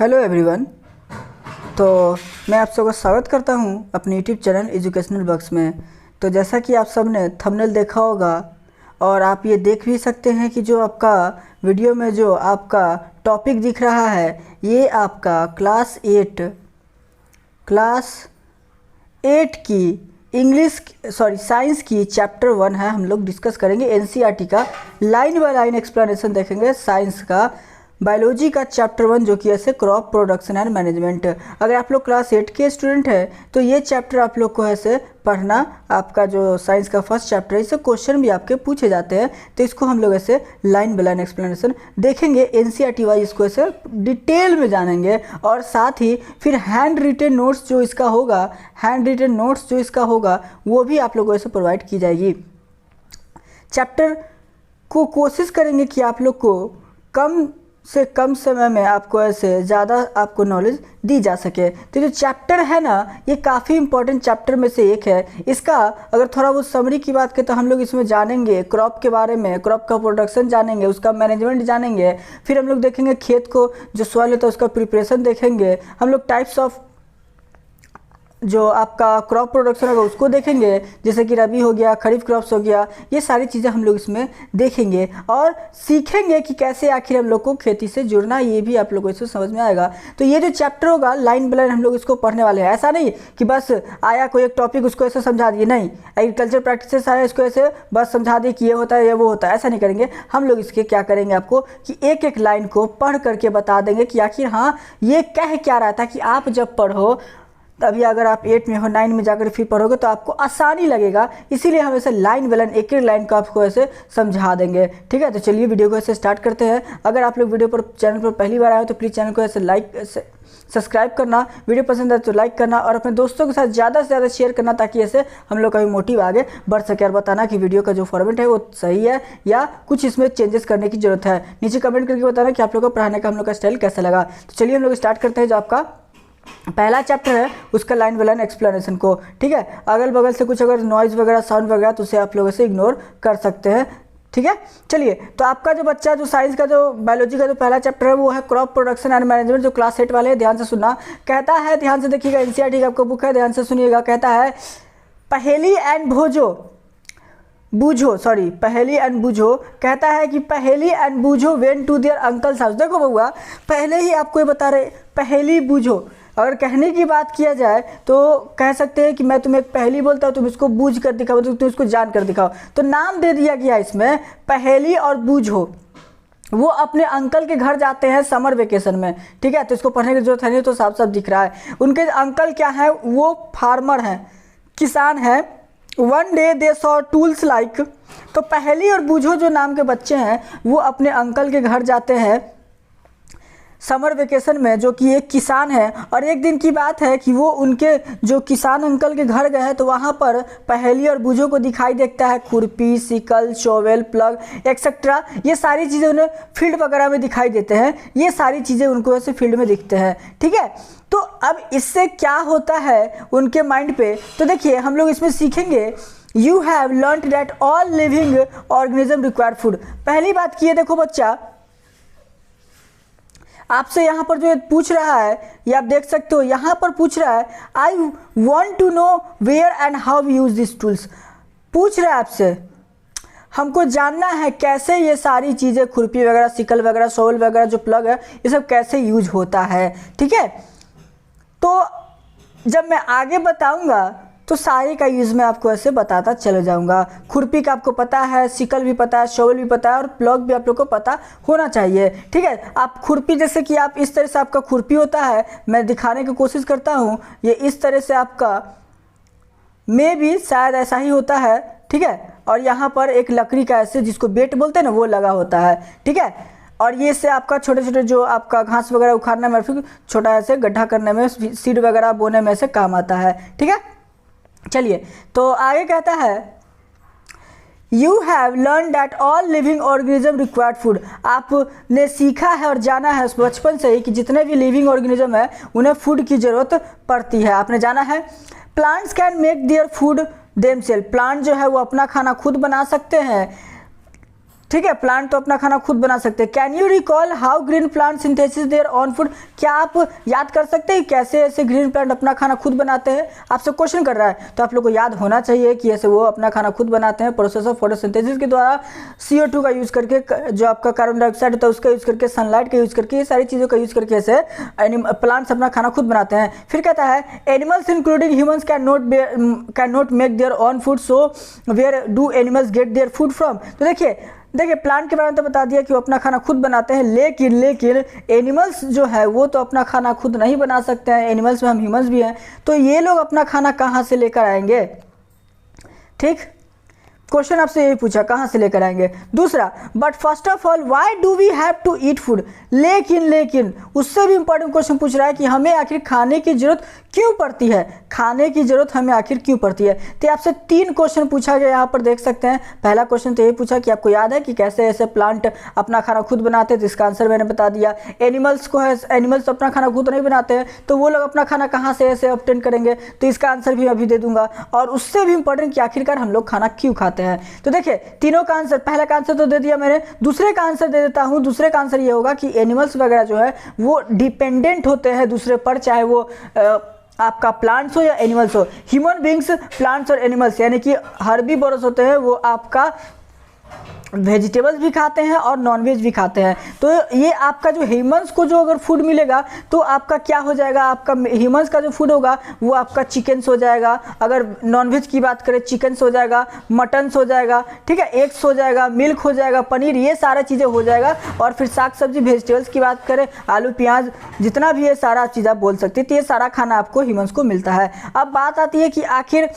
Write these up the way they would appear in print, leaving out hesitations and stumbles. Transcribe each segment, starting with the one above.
Hello everyone. तो मैं आप सबका स्वागत करता हूं अपने यूट्यूब चैनल एजुकेशनल बक्स में। तो जैसा कि आप सब ने थंबनेल देखा होगा और आप ये देख भी सकते हैं कि जो आपका वीडियो में जो आपका टॉपिक दिख रहा है ये आपका क्लास 8 की साइंस की चैप्टर 1 है। हम लोग डिस्कस करेंगे एनसीईआरटी का लाइन बाय लाइन एक्सप्लेनेशन देखेंगे साइंस का बायोलॉजी का चैप्टर 1 जो कि ऐसे क्रॉप प्रोडक्शन एंड मैनेजमेंट। अगर आप लोग क्लास 8 के स्टूडेंट हैं तो ये चैप्टर आप लोग को ऐसे पढ़ना, आपका जो साइंस का फर्स्ट चैप्टर है इससे क्वेश्चन भी आपके पूछे जाते हैं। तो इसको हम लोग ऐसे लाइन बाय लाइन एक्सप्लेनेशन देखेंगे, एनसीईआरटी वाइज इसको ऐसे डिटेल में जानेंगे और साथ ही फिर हैंड रिटेन नोट्स जो इसका होगा वो भी आप लोगों को ऐसे प्रोवाइड की जाएगी। चैप्टर को कोशिश करेंगे कि आप लोग को कम से कम समय में आपको ऐसे ज़्यादा आपको नॉलेज दी जा सके। तो जो चैप्टर है ना ये काफ़ी इंपॉर्टेंट चैप्टर में से एक है। इसका अगर थोड़ा बहुत समरी की बात करें तो हम लोग इसमें जानेंगे क्रॉप के बारे में, क्रॉप का प्रोडक्शन जानेंगे, उसका मैनेजमेंट जानेंगे, फिर हम लोग देखेंगे खेत को जो सॉइल होता है उसका प्रिपरेशन देखेंगे, हम लोग टाइप्स ऑफ जो आपका क्रॉप प्रोडक्शन होगा उसको देखेंगे, जैसे कि रबी हो गया, खरीफ क्रॉप्स हो गया, ये सारी चीज़ें हम लोग इसमें देखेंगे और सीखेंगे कि कैसे आखिर हम लोग को खेती से जुड़ना, ये भी आप लोगों को इससे समझ में आएगा। तो ये जो चैप्टर होगा लाइन बाय लाइन हम लोग इसको पढ़ने वाले हैं। ऐसा नहीं कि बस आया कोई एक टॉपिक उसको ऐसे समझा दिए, नहीं, एग्रीकल्चर प्रैक्टिसेस आया इसको ऐसे बस समझा दिए कि ये होता है ये वो होता है, ऐसा नहीं करेंगे। हम लोग इसके क्या करेंगे आपको कि एक एक लाइन को पढ़ करके बता देंगे कि आखिर हाँ ये कह क्या रहा था, कि आप जब पढ़ो अभी अगर आप 8 में हो 9 में जाकर फिर पढ़ोगे तो आपको आसानी लगेगा। इसीलिए हम ऐसे लाइन बाय लाइन एक एक लाइन को आपको ऐसे समझा देंगे। ठीक है, तो चलिए वीडियो को ऐसे स्टार्ट करते हैं। अगर आप लोग वीडियो पर चैनल पर पहली बार आए हो तो प्लीज़ चैनल को ऐसे सब्सक्राइब करना, वीडियो पसंद है तो लाइक करना और अपने दोस्तों के साथ ज़्यादा से ज़्यादा शेयर करना ताकि ऐसे हम लोग का भी मोटिव आगे बढ़ सके। और बताना कि वीडियो का जो फॉर्मेट है वो सही है या कुछ इसमें चेंजेस करने की जरूरत है। नीचे कमेंट करके बताना कि आप लोग को पढ़ाने का हम लोग का स्टाइल कैसा लगा। तो चलिए हम लोग स्टार्ट करते हैं जो आपका पहला चैप्टर है उसका लाइन बाय लाइन एक्सप्लेनेशन को। ठीक है, अगल बगल से कुछ अगर नॉइज़ वगैरह साउंड वगैरह तो उसे आप लोग ऐसे इग्नोर कर सकते हैं। ठीक है, चलिए तो आपका जो बच्चा जो साइंस का जो बायोलॉजी का जो पहला चैप्टर है वो है क्रॉप प्रोडक्शन एंड मैनेजमेंट, जो क्लास 8 वाले हैं। ध्यान से सुनना, कहता है, ध्यान से देखिएगा, एनसीईआरटी की आपको बुक है, ध्यान से सुनिएगा। कहता है पहेली एंड बूझो, कहता है कि Paheli and Boojho went to their uncle's house. देखो बउआ, पहले ही आपको ये बता रहे पहेली बूझो। अगर कहने की बात किया जाए तो कह सकते हैं कि मैं तुम्हें एक पहेली बोलता हूँ, तुम इसको बूझ कर दिखाओ, तुम इसको जान कर दिखाओ। तो नाम दे दिया गया इसमें पहेली और बूझो। वो अपने अंकल के घर जाते हैं समर वेकेशन में। ठीक है, तो इसको पढ़ने की जरूरत है नहीं, तो साफ साफ दिख रहा है। उनके अंकल क्या है, वो फार्मर हैं, किसान हैं। One day they saw tools like. तो पहेली और बूझो जो नाम के बच्चे हैं वो अपने अंकल के घर जाते हैं समर वेकेशन में, जो कि एक किसान है। और एक दिन की बात है कि वो उनके जो किसान अंकल के घर गए हैं तो वहाँ पर पहेली और बूझो को दिखाई देखता है खुरपी, सिकल, शोवेल, प्लग एक्सेट्रा। ये सारी चीज़ें उन्हें फील्ड वगैरह में दिखाई देते हैं, ये सारी चीज़ें उनको ऐसे फील्ड में दिखते हैं। ठीक है, तो अब इससे क्या होता है उनके माइंड पे, तो देखिए हम लोग इसमें सीखेंगे you have learned that all living organism require food. पहली बात की है, देखो बच्चा आपसे यहाँ पर जो पूछ रहा है ये आप देख सकते हो, यहाँ पर पूछ रहा है I want to know where and how use this tools. पूछ रहा है आपसे, हमको जानना है कैसे ये सारी चीज़ें खुरपी वगैरह, सिकल वगैरह, शोल वगैरह जो प्लग है ये सब कैसे यूज होता है। ठीक है, तो जब मैं आगे बताऊंगा तो सारे का यूज़ मैं आपको ऐसे बताता चले जाऊंगा। खुरपी का आपको पता है, सिकल भी पता है, शोवल भी पता है और प्लग भी आप लोग को पता होना चाहिए। ठीक है, आप खुरपी जैसे कि आप इस तरह से आपका खुरपी होता है, मैं दिखाने की कोशिश करता हूँ, ये इस तरह से आपका में भी शायद ऐसा ही होता है। ठीक है, और यहाँ पर एक लकड़ी का ऐसे जिसको बेट बोलते हैं ना वो लगा होता है। ठीक है, और ये से आपका छोटे छोटे जो आपका घास वगैरह उखाड़ने में, फिर छोटा ऐसे गड्ढा करने में, सीड वगैरह बोने में से काम आता है। ठीक है, चलिए तो आगे कहता है you have learn that all living organism required food. आपने सीखा है और जाना है बचपन से ही कि जितने भी लिविंग ऑर्गेनिज्म है उन्हें फूड की ज़रूरत पड़ती है। आपने जाना है plants can make their food themselves. Plant जो है वो अपना खाना खुद बना सकते हैं। ठीक है, प्लांट तो अपना खाना खुद बना सकते हैं। Can you recall how green plant synthesis there own food? क्या आप याद कर सकते हैं कैसे ऐसे ग्रीन प्लांट अपना खाना खुद बनाते हैं? आपसे क्वेश्चन कर रहा है तो आप लोग को याद होना चाहिए कि ऐसे वो अपना खाना खुद बनाते हैं प्रोसेस ऑफ फोटोसिंथेसिस के द्वारा, CO2 का यूज़ करके, जो आपका कार्बन डाइऑक्साइड होता है उसका यूज़ करके, सनलाइट का यूज़ करके, ये सारी चीज़ों का यूज़ करके ऐसे प्लांट्स अपना खाना खुद बनाते हैं। फिर कहता है animals including humans can not make their own food, so where do animals get their food from? तो देखिए प्लांट के बारे में तो बता दिया कि वो अपना खाना खुद बनाते हैं, लेकिन एनिमल्स जो है वो तो अपना खाना खुद नहीं बना सकते हैं। एनिमल्स में हम ह्यूमंस भी हैं, तो ये लोग अपना खाना कहाँ से लेकर आएंगे? ठीक, क्वेश्चन आपसे यही पूछा, कहाँ से लेकर आएंगे। दूसरा, but first of all why do we have to eat food? लेकिन उससे भी इंपॉर्टेंट क्वेश्चन पूछ रहा है कि हमें आखिर खाने की जरूरत क्यों पड़ती है? खाने की जरूरत हमें आखिर क्यों पड़ती है? तो आपसे 3 क्वेश्चन पूछा गया, यहाँ पर देख सकते हैं। पहला क्वेश्चन तो यही पूछा कि आपको याद है कि कैसे ऐसे प्लांट अपना खाना खुद बनाते हैं, तो इसका आंसर मैंने बता दिया। एनिमल्स अपना खाना खुद नहीं बनाते हैं, तो वो लोग अपना खाना कहाँ से ऐसे ऑब्टेन करेंगे? तो इसका आंसर भी अभी दे दूंगा। और उससे भी इंपॉर्टेंट कि आखिरकार हम लोग खाना क्यों खाते हैं। तो देखिए तीनों का आंसर, पहला का आंसर तो दे दिया मैंने, दूसरे का आंसर दे देता हूं। दूसरे का आंसर ये होगा कि एनिमल्स वगैरह जो है वो डिपेंडेंट होते हैं दूसरे पर, चाहे वो आपका प्लांट्स हो या एनिमल्स हो। ह्यूमन बींग्स, प्लांट्स और एनिमल्स यानी कि हर्बीवोरस होते हैं, वो आपका वेजिटेबल्स भी खाते हैं और नॉनवेज भी खाते हैं। तो ये आपका जो ह्यूमंस को जो अगर फूड मिलेगा तो आपका क्या हो जाएगा? आपका ह्यूमंस का जो फूड होगा वो आपका चिकन्स हो जाएगा, अगर नॉनवेज की बात करें चिकन्स हो जाएगा, मटन्स हो जाएगा, ठीक है, एग्स हो जाएगा, मिल्क हो जाएगा, पनीर, ये सारा चीज़ें हो जाएगा। और फिर साग सब्जी वेजिटेबल्स की बात करें, आलू प्याज जितना भी है सारा चीज़ आप बोल सकते हैं। तो ये सारा खाना आपको ह्यूमंस को मिलता है। अब बात आती है कि आखिर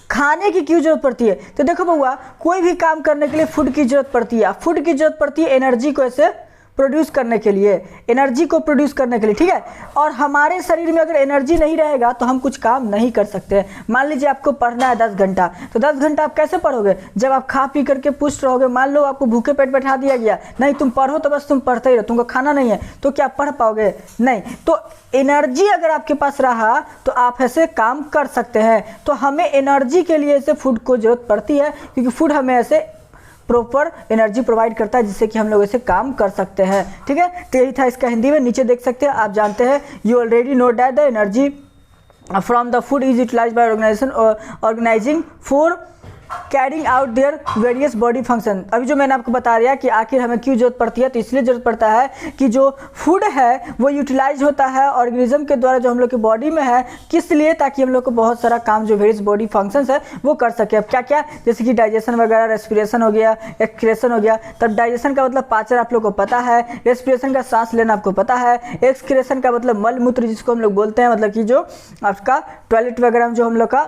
खाने की क्यों जरूरत पड़ती है? तो देखो बउआ, कोई भी काम करने के लिए फूड की जरूरत पड़ती है। फूड की जरूरत पड़ती है एनर्जी को ऐसे प्रोड्यूस करने के लिए, एनर्जी को प्रोड्यूस करने के लिए, ठीक है। और हमारे शरीर में अगर एनर्जी नहीं रहेगा तो हम कुछ काम नहीं कर सकते। मान लीजिए आपको पढ़ना है 10 घंटा, तो 10 घंटा आप कैसे पढ़ोगे? जब आप खा पी करके पुष्ट रहोगे। मान लो आपको भूखे पेट बैठा दिया गया, नहीं तुम पढ़ो तो बस तुम पढ़ते ही रहो, तुमको खाना नहीं है, तो क्या पढ़ पाओगे? नहीं। तो एनर्जी अगर आपके पास रहा तो आप ऐसे काम कर सकते हैं। तो हमें एनर्जी के लिए ऐसे फूड को जरूरत पड़ती है, क्योंकि फूड हमें ऐसे प्रॉपर एनर्जी प्रोवाइड करता है जिससे कि हम लोग ऐसे काम कर सकते हैं, ठीक है। तो यही था इसका हिंदी में, नीचे देख सकते हैं। आप जानते हैं, you already know that the energy from the food is utilised by organising for carrying out their various body function. अभी जो मैंने आपको बता दिया कि आखिर हमें क्यों जरूरत पड़ती है, तो इसलिए जरूरत पड़ता है कि जो फूड है वो यूटिलाइज होता है ऑर्गेनिज्म के द्वारा जो हम लोग की बॉडी में है, किस लिए? ताकि हम लोग को बहुत सारा काम जो वेरियस बॉडी फंक्शंस है वो कर सके। अब क्या क्या, जैसे कि डाइजेशन वगैरह, रेस्पिरेशन हो गया, एक्सक्रेशन हो गया। तब डाइजेशन का मतलब पाचन आप लोग को पता है, रेस्पिरेशन का सांस लेना आपको पता है, एक्सक्रेशन का मतलब मल मूत्र जिसको हम लोग बोलते हैं, मतलब कि जो आपका टॉयलेट वगैरह में जो हम लोग का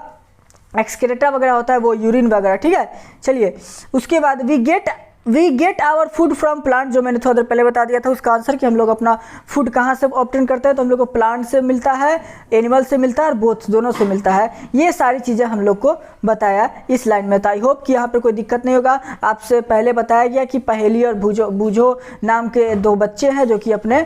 एक्सक्रेटा वगैरह होता है वो यूरिन वगैरह, ठीक है। चलिए उसके बाद we get our food from plant, जो मैंने थोड़ा देर पहले बता दिया था उसका आंसर कि हम लोग अपना फूड कहाँ से ऑब्टेन करते हैं। तो हम लोग को प्लांट से मिलता है, एनिमल से मिलता है और बोथ दोनों से मिलता है। ये सारी चीज़ें हम लोग को बताया इस लाइन में। तो आई होप कि यहाँ पर कोई दिक्कत नहीं होगा। आपसे पहले बताया गया कि पहेली और बूझो नाम के 2 बच्चे हैं जो कि अपने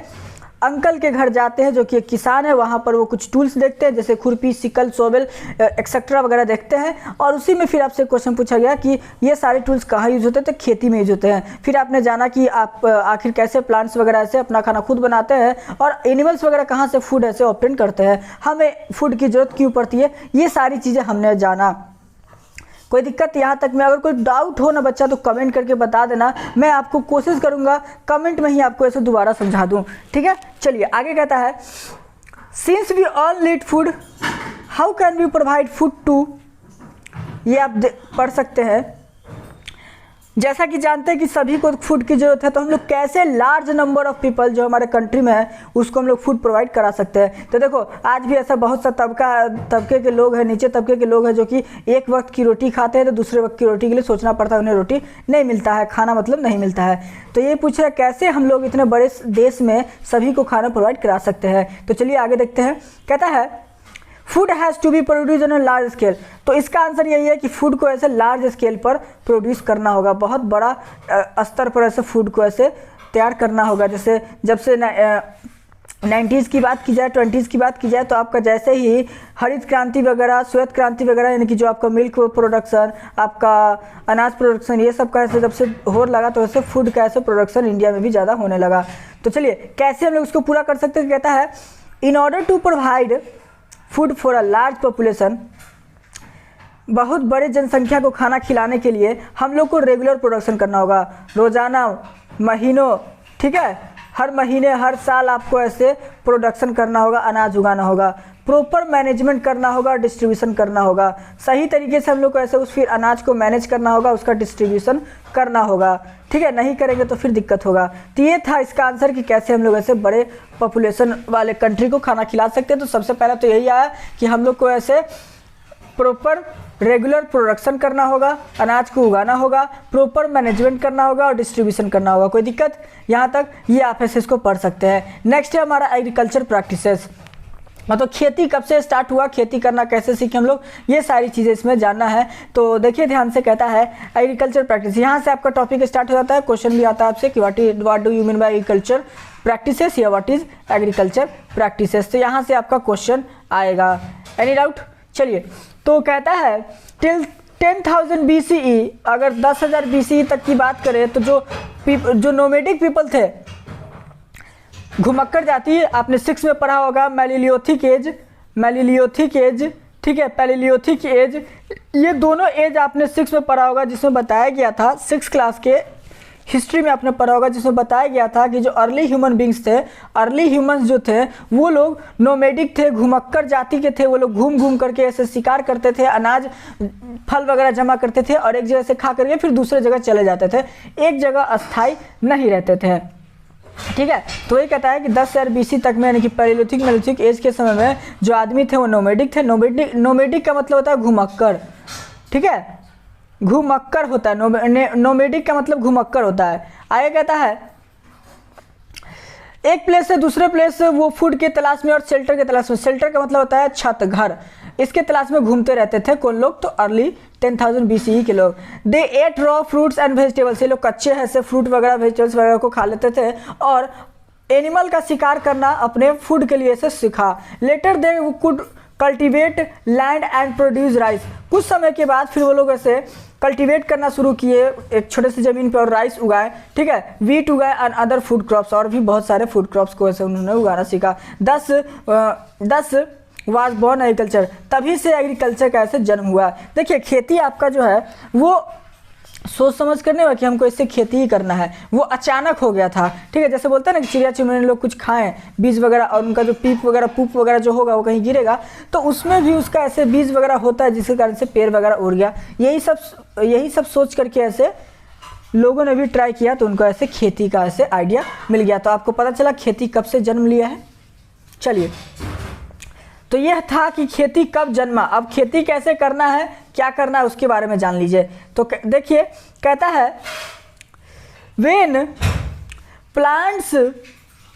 अंकल के घर जाते हैं, जो कि एक किसान है। वहाँ पर वो कुछ टूल्स देखते हैं, जैसे खुरपी, सिकल, सोबल एक्सेट्रा वगैरह देखते हैं। और उसी में फिर आपसे क्वेश्चन पूछा गया कि ये सारे टूल्स कहाँ यूज होते हैं? तो खेती में यूज होते हैं। फिर आपने जाना कि आप आखिर कैसे प्लांट्स वगैरह से अपना खाना खुद बनाते हैं और एनिमल्स वगैरह कहाँ से फूड ऐसे ऑब्टेन करते हैं, हमें फूड की जरूरत क्यों पड़ती है, ये सारी चीज़ें हमने जाना। कोई दिक्कत यहाँ तक में? अगर कोई डाउट हो ना बच्चा तो कमेंट करके बता देना, मैं आपको कोशिश करूँगा कमेंट में ही आपको ऐसे दोबारा समझा दूँ, ठीक है। चलिए आगे कहता है, since we all need food how can we provide food to, ये आप पढ़ सकते हैं। जैसा कि जानते हैं कि सभी को फूड की जरूरत है, तो हम लोग कैसे लार्ज नंबर ऑफ पीपल जो हमारे कंट्री में है उसको हम लोग फूड प्रोवाइड करा सकते हैं। तो देखो आज भी ऐसा बहुत सा तबके के लोग हैं, नीचे तबके के लोग हैं जो कि एक वक्त की रोटी खाते हैं, तो दूसरे वक्त की रोटी के लिए सोचना पड़ता है, उन्हें रोटी नहीं मिलता है, खाना मतलब नहीं मिलता है। तो ये पूछ रहा है कैसे हम लोग इतने बड़े देश में सभी को खाना प्रोवाइड करा सकते हैं। तो चलिए आगे देखते हैं। कहता है food has to be produce on a large scale. तो इसका आंसर यही है कि फूड को ऐसे लार्ज स्केल पर प्रोड्यूस करना होगा, बहुत बड़ा स्तर पर ऐसे फूड को ऐसे तैयार करना होगा। जैसे जब से 90s की बात की जाए, 20s की बात की जाए, तो आपका जैसे ही हरित क्रांति वगैरह, श्वेत क्रांति वगैरह, यानी कि जो आपका मिल्क प्रोडक्शन, आपका अनाज प्रोडक्शन, ये सब का ऐसे जब से होड़ लगा तो ऐसे फूड का ऐसे प्रोडक्शन इंडिया में भी ज़्यादा होने लगा। तो चलिए कैसे हम लोग उसको पूरा कर सकते हैं। कहता है in order to provide food for a large population, बहुत बड़े जनसंख्या को खाना खिलाने के लिए हम लोग को रेगुलर प्रोडक्शन करना होगा, रोज़ाना, महीनों, ठीक है, हर महीने हर साल आपको ऐसे प्रोडक्शन करना होगा, अनाज उगाना होगा, प्रॉपर मैनेजमेंट करना होगा, डिस्ट्रीब्यूशन करना होगा, सही तरीके से हम लोग को ऐसे उस फिर अनाज को मैनेज करना होगा, उसका डिस्ट्रीब्यूशन करना होगा, ठीक है, नहीं करेंगे तो फिर दिक्कत होगा। तो ये था इसका आंसर कि कैसे हम लोग ऐसे बड़े पॉपुलेशन वाले कंट्री को खाना खिला सकते हैं। तो सबसे पहले तो यही आया कि हम लोग को ऐसे प्रॉपर रेगुलर प्रोडक्शन करना होगा, अनाज को उगाना होगा, प्रॉपर मैनेजमेंट करना होगा और डिस्ट्रीब्यूशन करना होगा। कोई दिक्कत यहाँ तक? ये आप ऐसे इसको पढ़ सकते हैं। नेक्स्ट है हमारा एग्रीकल्चर प्रैक्टिसेस, मतलब खेती कब से स्टार्ट हुआ, खेती करना कैसे सीखे हम लोग, ये सारी चीज़ें इसमें जानना है। तो देखिए ध्यान से, कहता है एग्रीकल्चर प्रैक्टिस, यहाँ से आपका टॉपिक स्टार्ट हो जाता है। क्वेश्चन भी आता है आपसे कि what do you mean by agriculture practices या व्हाट इज एग्रीकल्चर प्रैक्टिसेस। तो यहाँ से आपका क्वेश्चन आएगा। Any doubt? चलिए, तो कहता है टिल 10,000 BCE, अगर 10,000 BCE तक की बात करें तो जो नोमेडिक पीपल थे, घुमक्कड़ जाति, आपने 6 में पढ़ा होगा, मैलियोथिक एज, ठीक है, पैलियोथिक एज, ये दोनों एज आपने 6 में पढ़ा होगा, जिसमें बताया गया था, 6 क्लास के हिस्ट्री में आपने पढ़ा होगा, जिसमें बताया गया था कि जो अर्ली ह्यूमन बींग्स थे, अर्ली ह्यूमंस जो थे वो लोग नोमेडिक थे, घुमक्कड़ जाति के थे। वो लोग घूम घूम करके ऐसे शिकार करते थे, अनाज फल वगैरह जमा करते थे और एक जगह से खा करके फिर दूसरे जगह चले जाते थे, एक जगह अस्थायी नहीं रहते थे, ठीक है। तो ये कहता है कि 10,000 BC तक में, यानी कि पैलियोथिक एज के समय में जो आदमी थे वो नोमेडिक थे। नोमेडिक का मतलब होता है घुमक्कड़, ठीक है, घुमक्कड़ होता है, नोमेडिक का मतलब घुमक्कड़ होता है। आगे कहता है एक प्लेस से दूसरे प्लेस वो फूड के तलाश में और शेल्टर के तलाश में, शेल्टर का मतलब होता है छत, घर, इसके तलाश में घूमते रहते थे। कौन लोग? तो अर्ली 10,000 BCE के लोग। They ate raw fruits and vegetables, ये लोग कच्चे ऐसे फ्रूट वगैरह वेजिटेबल्स वगैरह को खा लेते थे और एनिमल का शिकार करना अपने फूड के लिए से सीखा। Later they could cultivate land and produce rice, कुछ समय के बाद फिर वो लोग ऐसे कल्टिवेट करना शुरू किए एक छोटे से ज़मीन पर और राइस उगाए, ठीक है, वीट उगाए एंड अदर फूड क्रॉप्स, और भी बहुत सारे फूड क्रॉप्स को ऐसे उन्होंने उगाना सीखा। 10 वाज बॉर्न एग्रीकल्चर, तभी से एग्रीकल्चर का ऐसे जन्म हुआ। देखिए खेती आपका जो है वो सोच समझ कर नहीं हुआ कि हमको इससे खेती ही करना है, वो अचानक हो गया था, ठीक है। जैसे बोलते हैं ना कि चिड़िया चिमनी लोग कुछ खाएं बीज वगैरह और उनका जो पीप वगैरह पूप वगैरह जो होगा वो कहीं गिरेगा, तो उसमें भी उसका ऐसे बीज वगैरह होता है जिसके कारण से पेड़ वगैरह उड़ गया। यही सब सोच करके ऐसे लोगों ने भी ट्राई किया, तो उनको ऐसे खेती का ऐसे आइडिया मिल गया। तो आपको पता चला खेती कब से जन्म लिया है। चलिए, तो यह था कि खेती कब जन्मा। अब खेती कैसे करना है, क्या करना है, उसके बारे में जान लीजिए। तो देखिए कहता है when plants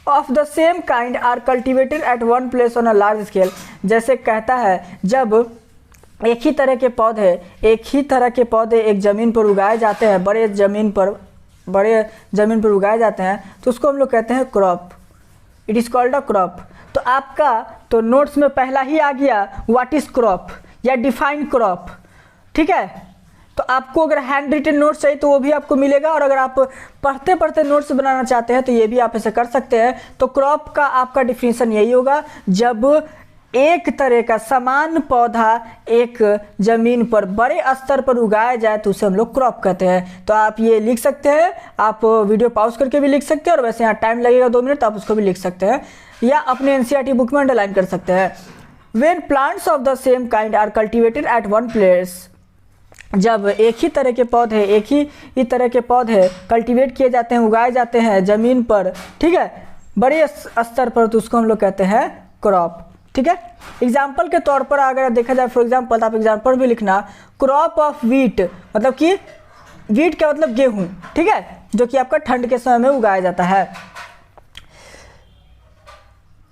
of the same kind are cultivated at one place on a large scale, जैसे कहता है जब एक ही तरह के पौधे एक ज़मीन पर उगाए जाते हैं, बड़े ज़मीन पर उगाए जाते हैं, तो उसको हम लोग कहते हैं crop. It is called a crop. तो आपका तो नोट्स में पहला ही आ गया व्हाट इज क्रॉप या डिफाइन क्रॉप, ठीक है। तो आपको अगर हैंड रिटन नोट्स चाहिए तो वो भी आपको मिलेगा, और अगर आप पढ़ते पढ़ते नोट्स बनाना चाहते हैं तो ये भी आप ऐसे कर सकते हैं। तो क्रॉप का आपका डिफिनीशन यही होगा, जब एक तरह का समान पौधा एक जमीन पर बड़े स्तर पर उगाया जाए तो उसे हम लोग क्रॉप कहते हैं। तो आप ये लिख सकते हैं, आप वीडियो पॉज करके भी लिख सकते हैं, और वैसे यहाँ टाइम लगेगा 2 मिनट तो आप उसको भी लिख सकते हैं, या अपने NCERT बुक में अंडरलाइन कर सकते हैं। When plants of the same kind are cultivated at one place, जब एक ही तरह के पौधे कल्टीवेट किए जाते हैं, उगाए जाते हैं ज़मीन पर, ठीक है, बड़े स्तर पर, तो उसको हम लोग कहते हैं क्रॉप, ठीक है। एग्जाम्पल के तौर पर अगर देखा जाए, फॉर एग्जाम्पल आप एग्जाम्पल भी लिखना, क्रॉप ऑफ वीट, मतलब कि वीट का मतलब गेहूँ, ठीक है, जो कि आपका ठंड के समय में उगाया जाता है।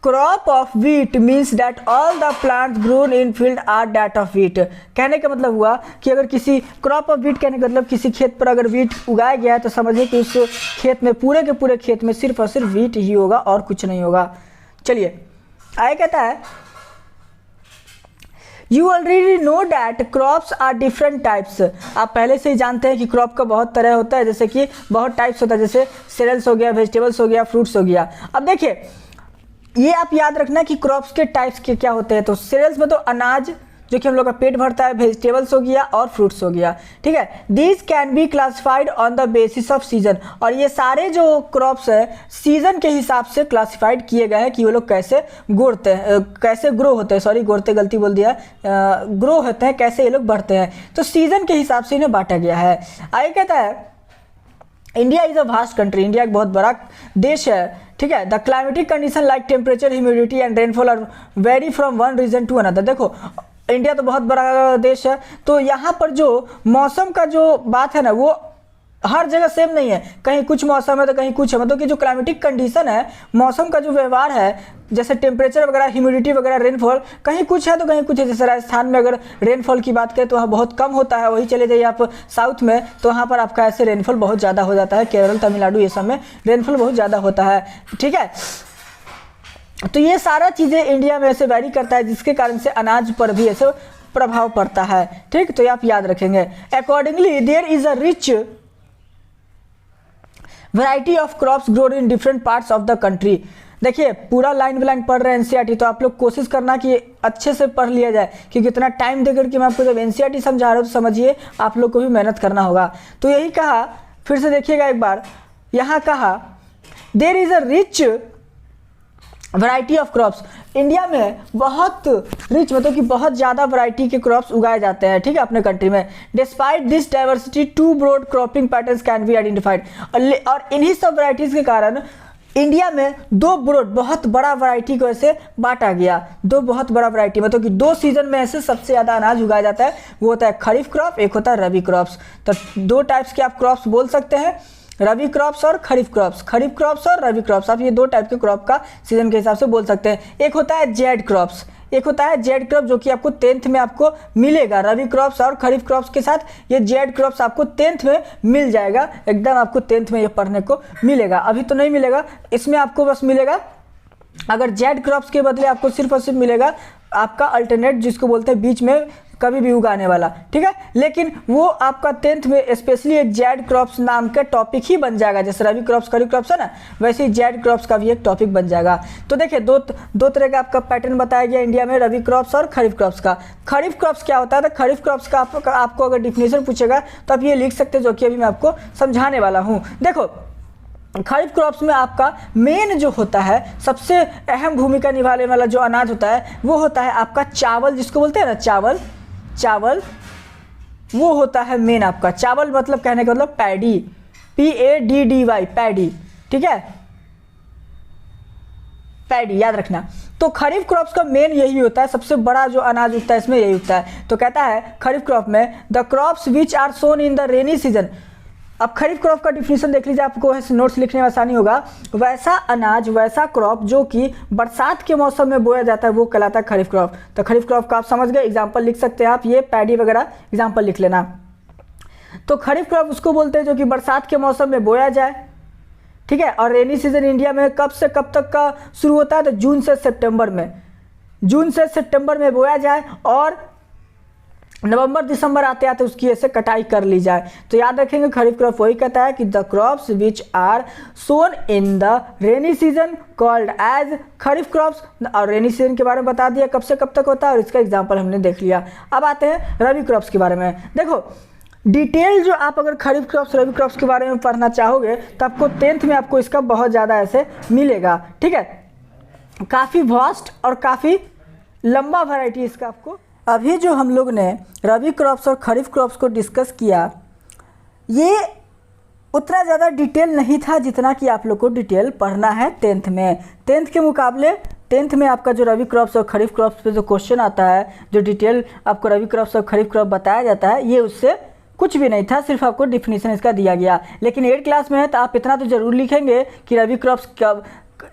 Crop of wheat means that all the plants grown in field are that of wheat. कहने का मतलब हुआ कि अगर किसी क्रॉप ऑफ व्हीट, कहने का मतलब किसी खेत पर अगर व्हीट उगाया गया है तो समझिए कि उस खेत में, पूरे के पूरे खेत में सिर्फ और सिर्फ व्हीट ही होगा और कुछ नहीं होगा। चलिए आगे कहता है you already know that crops are different types. आप पहले से ही जानते हैं कि क्रॉप का बहुत तरह होता है, जैसे कि बहुत टाइप्स होता है, जैसे सीरियल्स हो गया, वेजिटेबल्स हो गया, फ्रूट्स हो गया। अब देखिए ये आप याद रखना कि क्रॉप्स के टाइप्स के क्या होते हैं। तो सीरियल्स में तो अनाज जो कि हम लोग का पेट भरता है, वेजिटेबल्स हो गया और फ्रूट्स हो गया, ठीक है। These can be classified on the basis off season, और ये सारे जो क्रॉप्स है सीजन के हिसाब से क्लासिफाइड किए गए हैं कि वो लोग कैसे गोड़ते हैं, कैसे ग्रो होते हैं, सॉरी गोड़ते गलती बोल दिया, ग्रो होते हैं, कैसे ये लोग बढ़ते हैं। तो सीजन के हिसाब से इन्हें बांटा गया है। आगे कहता है India is a vast country, India एक बहुत बड़ा देश है, ठीक है। The climatic condition like temperature, humidity and rainfall are vary from one region to another. देखो इंडिया तो बहुत बड़ा देश है, तो यहाँ पर जो मौसम का जो बात है ना वो हर जगह सेम नहीं है, कहीं कुछ मौसम है तो कहीं कुछ है। मतलब कि जो क्लाइमेटिक कंडीशन है, मौसम का जो व्यवहार है, जैसे टेम्परेचर वगैरह, ह्यूमिडिटी वगैरह, रेनफॉल, कहीं कुछ है तो कहीं कुछ है। जैसे राजस्थान में अगर रेनफॉल की बात करें तो वहाँ बहुत कम होता है, वही चले जाइए आप साउथ में तो वहाँ पर आपका ऐसे रेनफॉल बहुत ज़्यादा हो जाता है। केरल, तमिलनाडु ये सब में रेनफॉल बहुत ज़्यादा होता है, ठीक है। तो ये सारा चीज़ें इंडिया में ऐसे वैरी करता है, जिसके कारण से अनाज पर भी ऐसे प्रभाव पड़ता है, ठीक। तो ये आप याद रखेंगे। Accordingly there is a rich variety of crops grown in different parts of the country. देखिए पूरा लाइन बाय लाइन पढ़ रहे हैं एनसीईआरटी, तो आप लोग कोशिश करना कि अच्छे से पढ़ लिया जाए, क्योंकि इतना टाइम देकर कि मैं आपको जब एनसीईआरटी समझा रहा हूँ तो समझिए आप लोग को भी मेहनत करना होगा। तो यही कहा, फिर से देखिएगा एक बार, यहाँ कहा there is a rich variety of crops. India में बहुत रिच मतलब कि बहुत ज़्यादा वैरायटी के क्रॉप्स उगाए जाते हैं, ठीक है, अपने कंट्री में। Despite this diversity two broad cropping patterns can be identified. और इन्हीं सब वैरायटीज़ के कारण इंडिया में दो ब्रॉड बहुत बड़ा वैरायटी को ऐसे बांटा गया। दो बहुत बड़ा वैरायटी मतलब कि दो सीजन में ऐसे सबसे ज़्यादा अनाज उगाया जाता है, वो होता है खरीफ क्रॉप, एक होता है रबी क्रॉप्स। तो दो टाइप्स के आप क्रॉप्स बोल सकते हैं, रबी क्रॉप्स और खरीफ क्रॉप्स, खरीफ क्रॉप्स और रबी क्रॉप्स। आप ये दो टाइप के क्रॉप का सीजन के हिसाब से बोल सकते हैं। एक होता है जेड क्रॉप्स, एक होता है जेड क्रॉप जो कि आपको 10th में आपको मिलेगा। रबी क्रॉप्स और खरीफ क्रॉप्स के साथ ये जेड क्रॉप्स आपको 10th में मिल जाएगा, एकदम आपको 10th में ये पढ़ने को मिलेगा। अभी तो नहीं मिलेगा, इसमें आपको बस मिलेगा, अगर जेड क्रॉप्स के बदले आपको सिर्फ और सिर्फ मिलेगा आपका अल्टरनेट, जिसको बोलते हैं बीच में कभी भी उगाने वाला, ठीक है। लेकिन वो आपका 10th में स्पेशली एक जेड क्रॉप्स नाम का टॉपिक ही बन जाएगा। जैसे रबी क्रॉप्स खरीफ क्रॉप्स है ना, वैसे ही जेड क्रॉप्स का भी एक टॉपिक बन जाएगा। तो देखिए दो तरह का आपका पैटर्न बताया गया इंडिया में, रबी क्रॉप्स और खरीफ क्रॉप्स का। खरीफ क्रॉप्स क्या होता है, तो खरीफ क्रॉप्स का आपको अगर डिफिनेशन पूछेगा तो आप ये लिख सकते हैं, जो कि अभी मैं आपको समझाने वाला हूँ। देखो खरीफ क्रॉप्स में आपका मेन जो होता है, सबसे अहम भूमिका निभाने वाला जो अनाज होता है वो होता है आपका चावल, जिसको बोलते हैं ना चावल, वो होता है मेन आपका। चावल मतलब कहने का मतलब पैडी, PADDY, पैडी, ठीक है, पैडी याद रखना। तो खरीफ क्रॉप्स का मेन यही होता है, सबसे बड़ा जो अनाज उगता है इसमें यही उगता है। तो कहता है खरीफ क्रॉप में the crops which are sown in the rainy season. अब खरीफ क्रॉप का डिफिनेशन देख लीजिए, आपको नोट्स लिखने में आसानी होगा। वैसा अनाज, वैसा क्रॉप जो कि बरसात के मौसम में बोया जाता है वो कहलाता है खरीफ क्रॉप। तो खरीफ क्रॉप का आप समझ गए, एग्जांपल लिख सकते हैं आप, ये पैडी वगैरह एग्जांपल लिख लेना। तो खरीफ क्रॉप उसको बोलते हैं जो कि बरसात के मौसम में बोया जाए, ठीक है। और रेनी सीजन इंडिया में कब से कब तक का शुरू होता है, तो जून से सितंबर में बोया जाए और नवंबर दिसंबर आते आते उसकी ऐसे कटाई कर ली जाए। तो याद रखेंगे खरीफ क्रॉप वही कहता है कि the crops which are sown in the rainy season called as kharif crops. और रेनी सीजन के बारे में बता दिया कब से कब तक होता है, और इसका एग्जांपल हमने देख लिया। अब आते हैं रबी क्रॉप्स के बारे में। देखो डिटेल जो आप अगर खरीफ क्रॉप्स रबी क्रॉप्स के बारे में पढ़ना चाहोगे तो आपको 10th में आपको इसका बहुत ज़्यादा ऐसे मिलेगा, ठीक है। काफ़ी वास्ट और काफ़ी लंबा वैरायटी इसका आपको। अभी जो हम लोग ने रबी क्रॉप्स और खरीफ क्रॉप्स को डिस्कस किया, ये उतना ज़्यादा डिटेल नहीं था जितना कि आप लोग को डिटेल पढ़ना है 10th में। 10th के मुकाबले 10th में आपका जो रबी क्रॉप्स और खरीफ क्रॉप्स पे जो क्वेश्चन आता है, जो डिटेल आपको रबी क्रॉप्स और खरीफ क्रॉप बताया जाता है, ये उससे कुछ भी नहीं था, सिर्फ आपको डिफिनीशन इसका दिया गया। लेकिन 8th क्लास में है तो आप इतना तो ज़रूर लिखेंगे कि रबी क्रॉप्स कब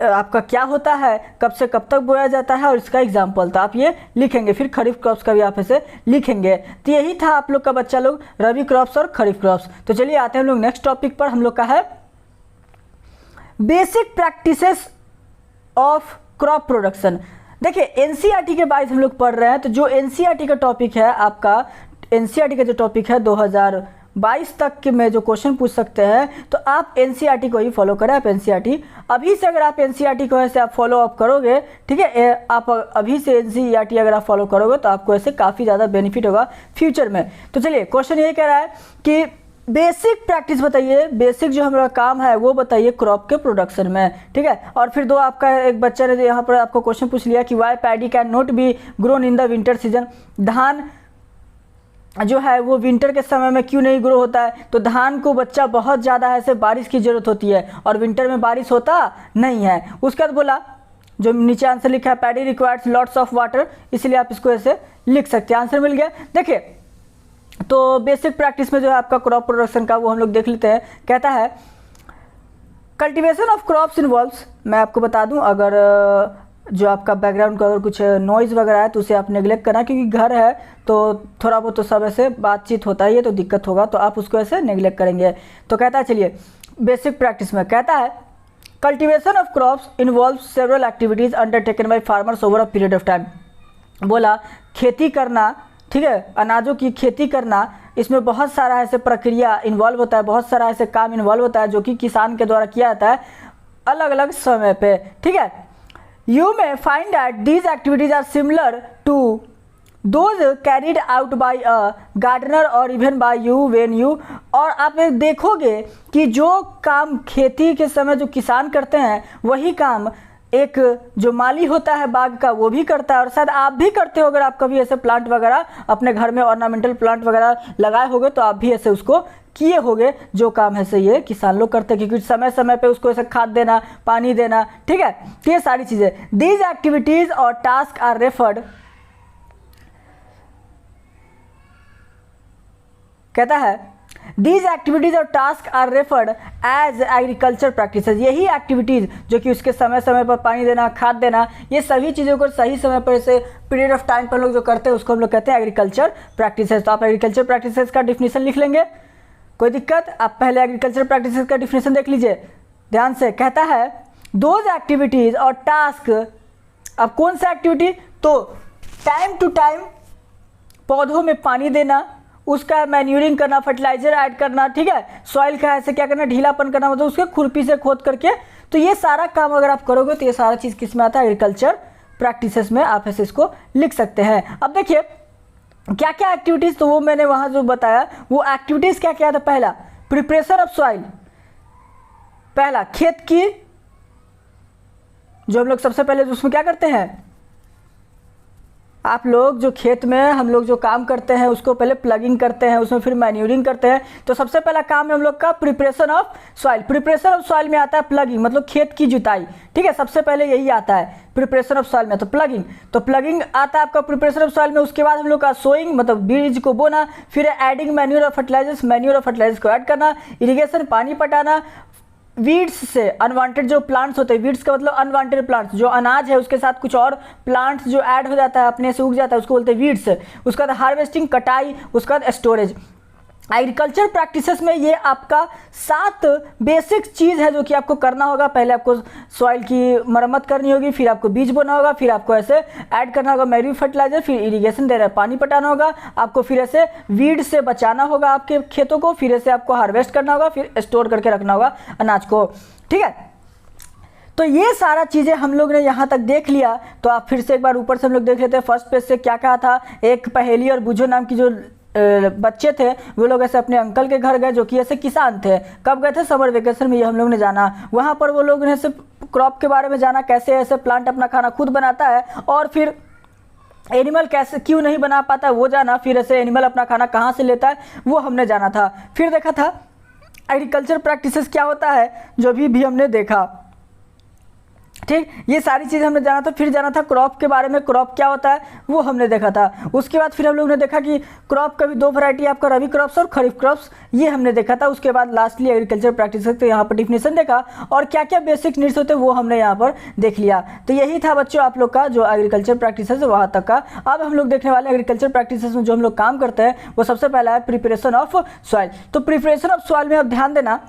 आपका क्या होता है, कब से कब तक बोया जाता है और इसका एग्जाम्पल, तो आप ये लिखेंगे। फिर खरीफ क्रॉप्स का भी आप ऐसे लिखेंगे। तो यही था आप लोग का बच्चा लोग रबी क्रॉप्स और खरीफ क्रॉप्स। तो चलिए आते हैं हम लोग नेक्स्ट टॉपिक पर। हम लोग का है basic practices of crop production. देखिए एनसीईआरटी के बाईस हम लोग पढ़ रहे हैं, तो जो एनसीईआरटी का टॉपिक है आपका, एनसीईआरटी का जो टॉपिक है 2022 तक के में जो क्वेश्चन पूछ सकते हैं, तो आप एनसीईआरटी को ही फॉलो करें। आप एनसीईआरटी अभी से अगर आप एनसीईआरटी को ऐसे आप फॉलो अप करोगे, ठीक है, आप अभी से एनसीईआरटी अगर आप फॉलो करोगे तो आपको ऐसे काफ़ी ज़्यादा बेनिफिट होगा फ्यूचर में। तो चलिए क्वेश्चन ये कह रहा है कि बेसिक प्रैक्टिस बताइए, बेसिक जो हमारा काम है वो बताइए क्रॉप के प्रोडक्शन में, ठीक है। और फिर दो आपका एक बच्चा ने यहाँ पर आपको क्वेश्चन पूछ लिया कि why paddy can not be grown in the winter season, धान जो है वो विंटर के समय में क्यों नहीं ग्रो होता है। तो धान को बच्चा बहुत ज़्यादा ऐसे बारिश की ज़रूरत होती है और विंटर में बारिश होता नहीं है। उसके बाद बोला जो नीचे आंसर लिखा है paddy requires lots of water, इसलिए आप इसको ऐसे लिख सकते हैं। आंसर मिल गया। देखिए तो बेसिक प्रैक्टिस में जो है आपका क्रॉप प्रोडक्शन का वो हम लोग देख लेते हैं। कहता है कल्टीवेशन ऑफ क्रॉप्स इन्वॉल्व्स, मैं आपको बता दूं अगर जो आपका बैकग्राउंड का अगर कुछ नॉइज़ वगैरह है तो उसे आप नेगलेक्ट करना, क्योंकि घर है तो थोड़ा बहुत तो सब ऐसे बातचीत होता है, ये तो दिक्कत होगा, तो आप उसको ऐसे नेगलेक्ट करेंगे। तो कहता है चलिए बेसिक प्रैक्टिस में कहता है cultivation of crops involve several activities undertaken by farmers over a period of time. बोला खेती करना, ठीक है, अनाजों की खेती करना, इसमें बहुत सारा ऐसे प्रक्रिया इन्वॉल्व होता है, बहुत सारा ऐसे काम इन्वॉल्व होता है जो कि किसान के द्वारा किया जाता है अलग अलग समय पे, ठीक है। You may find that these activities are similar to those carried out by a gardener और even by you when you, और आप देखोगे कि जो काम खेती के समय जो किसान करते हैं वही काम एक जो माली होता है बाग का वो भी करता है, और शायद आप भी करते हो। अगर आप कभी ऐसे प्लांट वगैरह अपने घर में ऑर्नामेंटल प्लांट वगैरह लगाए होगे तो आप भी ऐसे उसको किए होगे, जो काम है सही है किसान लोग करते हैं, क्योंकि समय समय पे उसको ऐसे खाद देना, पानी देना, ठीक है, ये सारी चीज़ें। दीज एक्टिविटीज़ और टास्क आर रेफर्ड, कहता है These activities और task are referred as agriculture practices. यही एक्टिविटीज़ जो कि उसके समय समय पर पानी देना, खाद देना, ये सभी चीज़ों को सही समय पर से पीरियड ऑफ टाइम पर लोग जो करते हैं उसको हम लोग कहते हैं एग्रीकल्चर प्रैक्टिसेस। तो आप एग्रीकल्चर प्रैक्टिसेस का डिफिनेशन लिख लेंगे, कोई दिक्कत। आप पहले एग्रीकल्चर प्रैक्टिसेस का डिफिनेशन देख लीजिए ध्यान से। कहता है दोज एक्टिविटीज़ और टास्क, अब कौन सा एक्टिविटी, तो टाइम टू टाइम पौधों में पानी देना, उसका मैन्यूरिंग करना, फर्टिलाइजर ऐड करना, ठीक है, सॉइल का ऐसे क्या करना, ढीलापन करना, मतलब उसके खुरपी से खोद करके, तो ये सारा काम अगर आप करोगे तो ये सारा चीज़ किस में आता है, एग्रीकल्चर प्रैक्टिसेस में आप ऐसे इसको लिख सकते हैं। अब देखिए क्या क्या एक्टिविटीज़, तो वो मैंने वहाँ जो बताया वो एक्टिविटीज़ क्या क्या था। पहला प्रिपरेशन ऑफ सॉइल, पहला खेत की जो हम लोग सबसे पहले उसमें क्या करते हैं, आप लोग जो खेत में हम लोग जो काम करते हैं उसको पहले प्लगिंग करते हैं, उसमें फिर मैन्यूरिंग करते हैं। तो सबसे पहला काम है हम लोग का preparation of soil. Preparation of soil में आता है प्लगिंग, मतलब खेत की जुताई, ठीक है, सबसे पहले यही आता है प्रिपरेशन ऑफ सॉइल में। तो प्लगिंग आता है आपका प्रिपरेशन ऑफ सॉइल में। उसके बाद हम लोग का सोइंग, मतलब बीज को बोना, फिर एडिंग मैन्यूर और फर्टिलाइजर्स को ऐड करना, इरिगेशन पानी पटाना, वीड्स से अनवांटेड जो प्लांट्स होते हैं, वीड्स का मतलब अनवांटेड प्लांट्स, जो अनाज है उसके साथ कुछ और प्लांट्स जो ऐड हो जाता है, अपने से उग जाता है, उसको बोलते हैं वीड्स। उसका बाद हार्वेस्टिंग, कटाई, उसका बाद स्टोरेज। एग्रीकल्चर प्रैक्टिसेस में ये आपका 7 बेसिक चीज़ है जो कि आपको करना होगा। पहले आपको सॉइल की मरम्मत करनी होगी, फिर आपको बीज बोना होगा, फिर आपको ऐसे ऐड करना होगा मैन्यूर फर्टिलाइजर, फिर इरिगेशन दे रहा है पानी पटाना होगा, आपको फिर ऐसे वीड से बचाना होगा आपके खेतों को, फिर ऐसे आपको हार्वेस्ट करना होगा, फिर स्टोर करके रखना होगा अनाज को, ठीक है। तो ये सारा चीज़ें हम लोग ने यहाँ तक देख लिया। तो आप फिर से एक बार ऊपर से हम लोग देख लेते हैं फर्स्ट पेज से क्या कहा था। एक पहेली और बूझो नाम की जो बच्चे थे वो लोग ऐसे अपने अंकल के घर गए जो कि ऐसे किसान थे। कब गए थे, समर वेकेशन में, ये हम लोग ने जाना। वहाँ पर वो लोग ने ऐसे क्रॉप के बारे में जाना, कैसे ऐसे प्लांट अपना खाना खुद बनाता है, और फिर एनिमल कैसे क्यों नहीं बना पाता है वो जाना, फिर ऐसे एनिमल अपना खाना कहाँ से लेता है वो हमने जाना था। फिर देखा था एग्रीकल्चर प्रैक्टिसेस क्या होता है, जो भी हमने देखा, ठीक, ये सारी चीज़ हमने जाना था। फिर जाना था क्रॉप के बारे में, क्रॉप क्या होता है वो हमने देखा था। उसके बाद फिर हम लोग ने देखा कि क्रॉप का भी 2 वैरायटी, आपका रबी क्रॉप्स और खरीफ क्रॉप्स, ये हमने देखा था। उसके बाद लास्टली एग्रीकल्चर प्रैक्टिस, तो यहाँ पर डिफिनेशन देखा और क्या क्या बेसिक नीड्स होते हैं वो हमने यहाँ पर देख लिया। तो यही था बच्चों आप लोग का जो एग्रीकल्चर प्रैक्टिस है वहाँ तक का। अब हम लोग देखने वाले एग्रीकल्चर प्रैक्टिस में जो हम लोग काम करते हैं वो सबसे पहला है प्रिपरेशन ऑफ सॉइल। तो प्रिपरेशन ऑफ सॉइल में आप ध्यान देना,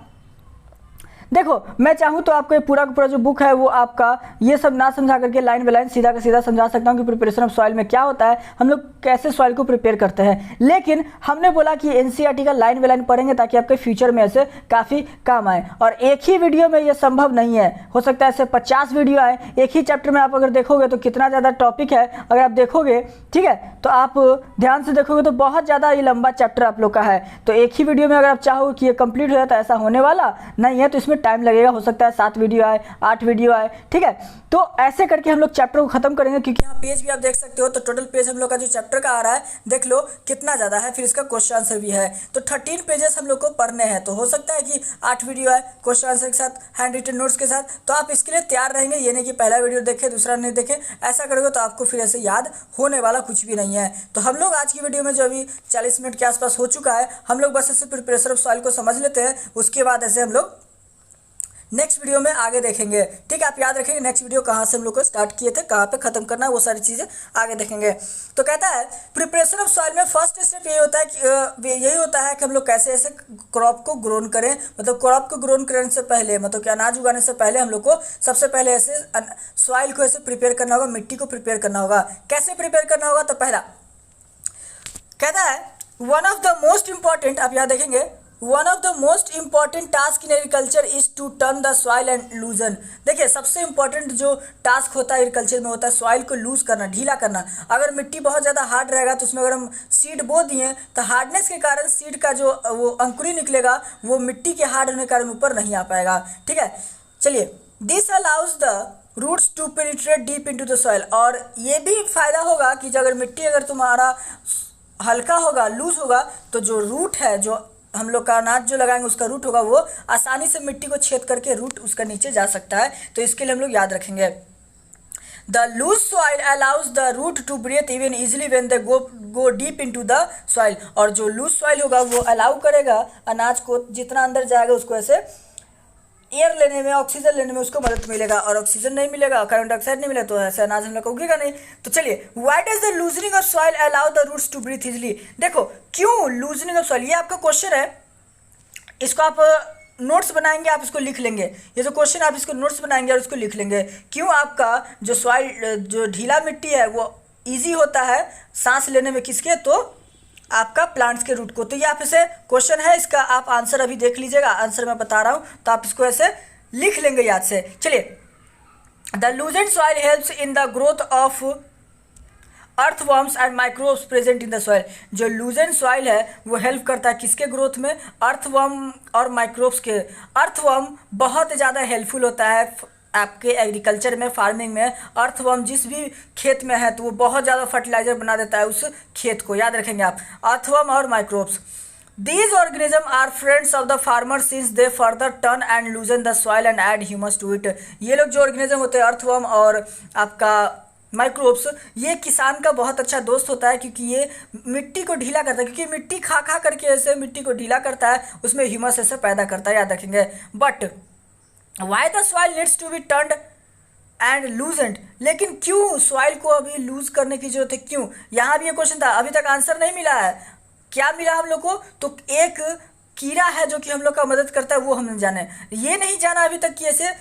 देखो मैं चाहूँ तो आपको ये पूरा का पूरा जो बुक है वो आपका ये सब ना समझा करके लाइन बाय लाइन सीधा का सीधा समझा सकता हूँ कि प्रिपरेशन ऑफ सॉइल में क्या होता है, हम लोग कैसे सॉइल को प्रिपेयर करते हैं। लेकिन हमने बोला कि एनसीईआरटी का लाइन बाय लाइन पढ़ेंगे ताकि आपके फ्यूचर में ऐसे काफ़ी काम आए। और एक ही वीडियो में ये संभव नहीं है, हो सकता है ऐसे 50 वीडियो आए एक ही चैप्टर में। आप अगर देखोगे तो कितना ज़्यादा टॉपिक है, अगर आप देखोगे ठीक है तो आप ध्यान से देखोगे तो बहुत ज़्यादा ये लंबा चैप्टर आप लोग का है। तो एक ही वीडियो में अगर आप चाहो कि ये कंप्लीट हो जाए तो ऐसा होने वाला नहीं है, तो इसमें टाइम लगेगा। हो सकता है 7 वीडियो आए, 8 वीडियो आए, ठीक है। तो ऐसे करके हम लोग चैप्टर को खत्म करेंगे, क्योंकि यहाँ पेज भी आप देख सकते हो। तो टोटल पेज हम लोग का जो चैप्टर का आ रहा है देख लो कितना ज़्यादा है, फिर इसका क्वेश्चन आंसर भी है। तो 13 पेजेस हम लोग को पढ़ने हैं। तो हो सकता है कि 8 वीडियो आए क्वेश्चन आंसर के साथ, हैंड रिटन नोट्स के साथ। तो आप इसके लिए तैयार रहेंगे, ये नहीं कि पहला वीडियो देखे दूसरा नहीं देखे। ऐसा करोगे तो आपको फिर ऐसे याद होने वाला कुछ भी नहीं है। तो हम लोग आज की वीडियो में जो अभी 40 मिनट के आसपास हो चुका है, हम लोग बस ऐसे प्रिपरेशन ऑफ सॉइल को समझ लेते हैं। उसके बाद ऐसे हम लोग नेक्स्ट वीडियो में आगे देखेंगे, ठीक है। आप याद रखेंगे नेक्स्ट वीडियो कहाँ से हम लोग को स्टार्ट किए थे, कहाँ पे खत्म करना है, वो सारी चीज़ें आगे देखेंगे। तो कहता है प्रिपरेशन ऑफ सॉइल में फर्स्ट स्टेप यही होता है कि हम लोग कैसे ऐसे क्रॉप को ग्रोन करें। मतलब क्रॉप को ग्रोन करने से पहले, मतलब कि अनाज उगाने से पहले हम लोग को सबसे पहले ऐसे सॉइल को ऐसे प्रिपेयर करना होगा, मिट्टी को प्रिपेयर करना होगा। कैसे प्रिपेयर करना होगा? तो पहला कहता है one of the most important, आप यहाँ देखेंगे, one of the most important task in agriculture is to turn the soil and loosen. देखिए सबसे इंपॉर्टेंट जो टास्क होता है एग्रीकल्चर में होता है सॉइल को लूज करना, ढीला करना। अगर मिट्टी बहुत ज़्यादा हार्ड रहेगा तो उसमें अगर हम सीड बो दिए तो हार्डनेस के कारण सीड का जो वो अंकुरी निकलेगा वो मिट्टी के हार्ड होने के कारण ऊपर नहीं आ पाएगा, ठीक है। चलिए, this allows the roots to penetrate deep into the soil. और ये भी फायदा होगा कि अगर मिट्टी अगर तुम्हारा हल्का होगा, लूज होगा, तो जो रूट है, जो हम लोग का अनाज जो लगाएंगे उसका रूट होगा, वो आसानी से मिट्टी को छेद करके रूट उसका नीचे जा सकता है। तो इसके लिए हम लोग याद रखेंगे the loose soil allows the root to breathe even easily when they go deep into the soil. और जो लूज सॉइल होगा वो अलाउ करेगा अनाज को, जितना अंदर जाएगा उसको ऐसे एयर लेने में, ऑक्सीजन लेने में उसको मदद मिलेगा। और ऑक्सीजन नहीं मिलेगा, कार्बन डाइऑक्साइड नहीं मिले तो ऐसे अनाज हम लोग को उगेगा नहीं। तो चलिए, why does the loosening of soil allow the roots to breathe easily. देखो क्यों लूजनिंग ऑफ सॉइल, ये आपका क्वेश्चन है। इसको आप नोट्स बनाएंगे, आप इसको लिख लेंगे। ये जो क्वेश्चन आप इसको नोट्स बनाएंगे और इसको लिख लेंगे। क्यों आपका जो सॉइल, जो ढीला मिट्टी है वो ईजी होता है सांस लेने में, किसके? तो आपका प्लांट्स के रूट को। तो ये आप इसे क्वेश्चन है, इसका आप आंसर अभी देख लीजिएगा। आंसर मैं बता रहा हूँ तो आप इसको ऐसे लिख लेंगे याद से। चलिए, the loosened soil helps in the growth of earthworms and microbes present in the soil. जो लूजेंट सॉइल है वो हेल्प करता है किसके ग्रोथ में? अर्थवर्म और माइक्रोब्स के। अर्थवर्म बहुत ज़्यादा हेल्पफुल होता है आपके एग्रीकल्चर में, फार्मिंग में। अर्थवर्म जिस भी खेत में है तो वो बहुत ज़्यादा फर्टिलाइजर बना देता है उस खेत को, याद रखेंगे आप। अर्थवर्म और microbes, these organism are friends of the farmer since they further turn and loosen the soil and add humus to it. ये लोग जो ऑर्गेनिज्म होते हैं अर्थवर्म और आपका माइक्रोब्स, ये किसान का बहुत अच्छा दोस्त होता है, क्योंकि ये मिट्टी को ढीला करता है। क्योंकि मिट्टी खा खा करके ऐसे मिट्टी को ढीला करता है, उसमें ह्यूमस ऐसे पैदा करता है, याद रखेंगे। But why the soil needs to be turned and loosened. लेकिन क्यों सॉइल को अभी लूज करने की जरूरत है, क्यों? यहाँ भी ये क्वेश्चन था, अभी तक आंसर नहीं मिला है। क्या मिला हम लोग को? तो एक कीड़ा है जो कि हम लोग का मदद करता है, वो हमने जाने, ये नहीं जाना अभी तक कि ऐसे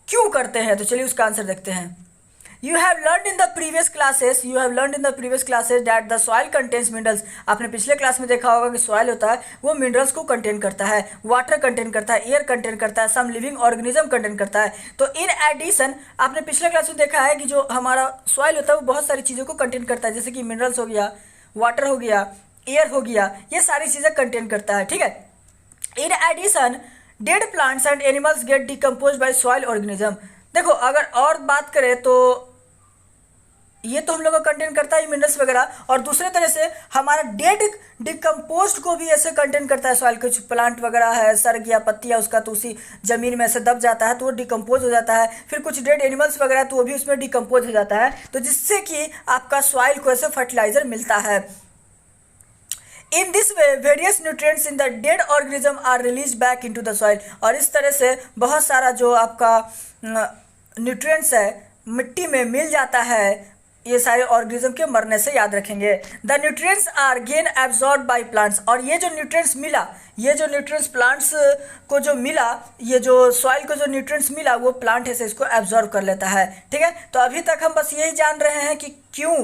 क्यों करते हैं। तो चलिए उसका आंसर देखते हैं। You have learned in the previous classes that the soil contains minerals। आपने पिछले क्लास में देखा होगा कि सॉइल होता है वो मिनरल्स को कंटेन करता है, वाटर कंटेन करता है, एयर कंटेन करता है, सम लिविंग ऑर्गेनिज्म कंटेन करता है। तो इन एडिशन आपने पिछले क्लास में देखा है कि जो हमारा सॉइल होता है वो बहुत सारी चीज़ों को कंटेन करता है, जैसे कि मिनरल्स हो गया, वाटर हो गया, एयर हो गया, ये सारी चीज़ें कंटेन करता है, ठीक है। In addition dead plants and animals get decompose by soil organism. देखो अगर और बात करें तो ये तो हम लोग का कंटेन करता है मिनरल्स वगैरह, और दूसरे तरह से हमारा डेड डिकम्पोस्ट को भी ऐसे कंटेन करता है सॉइल। कुछ प्लांट वगैरह है, सर गया पत्तियाँ उसका, तो उसी जमीन में ऐसे दब जाता है तो वो डिकम्पोज हो जाता है। फिर कुछ डेड एनिमल्स वगैरह तो वो भी उसमें डिकम्पोज हो जाता है, तो जिससे कि आपका सॉइल को ऐसे फर्टिलाइजर मिलता है। In this way various nutrients in the dead organism are release back into the soil. और इस तरह से बहुत सारा जो आपका न्यूट्रिएंट्स है मिट्टी में मिल जाता है ये सारे ऑर्गेनिज्म के मरने से, याद रखेंगे। The nutrients are gain absorb by plants, और ये जो न्यूट्रिएंट्स मिला, ये जो न्यूट्रिएंट्स प्लांट्स को जो मिला, ये जो सॉइल को जो न्यूट्रिएंट्स मिला वो प्लांट ऐसे इसको एब्जॉर्ब कर लेता है। ठीक है, तो अभी तक हम बस यही जान रहे हैं कि क्यों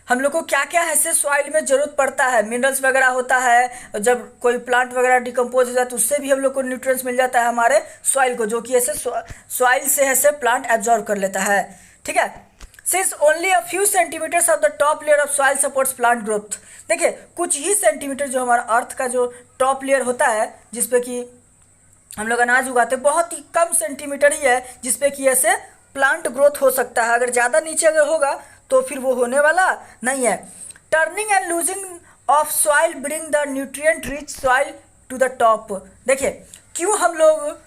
हम लोग को क्या क्या ऐसे सॉइल में ज़रूरत पड़ता है। मिनरल्स वगैरह होता है, जब कोई प्लांट वगैरह डिकम्पोज हो जाता है तो उससे भी हम लोग को न्यूट्रिएंट्स मिल जाता है हमारे सॉइल को, जो कि ऐसे सॉइल से ऐसे प्लांट एब्जॉर्ब कर लेता है। ठीक है, since only a few centimetres of the top layer of soil supports plant growth. देखिए कुछ ही सेंटीमीटर जो हमारा अर्थ का जो टॉप लेयर होता है जिसपे कि हम लोग अनाज उगाते हैं, बहुत ही कम सेंटीमीटर ही है जिसपे कि ऐसे प्लांट ग्रोथ हो सकता है। अगर ज़्यादा नीचे अगर होगा तो फिर वो होने वाला नहीं है। Turning and loosing of soil bring the nutrient rich soil to the top. देखिए क्यों हम लोग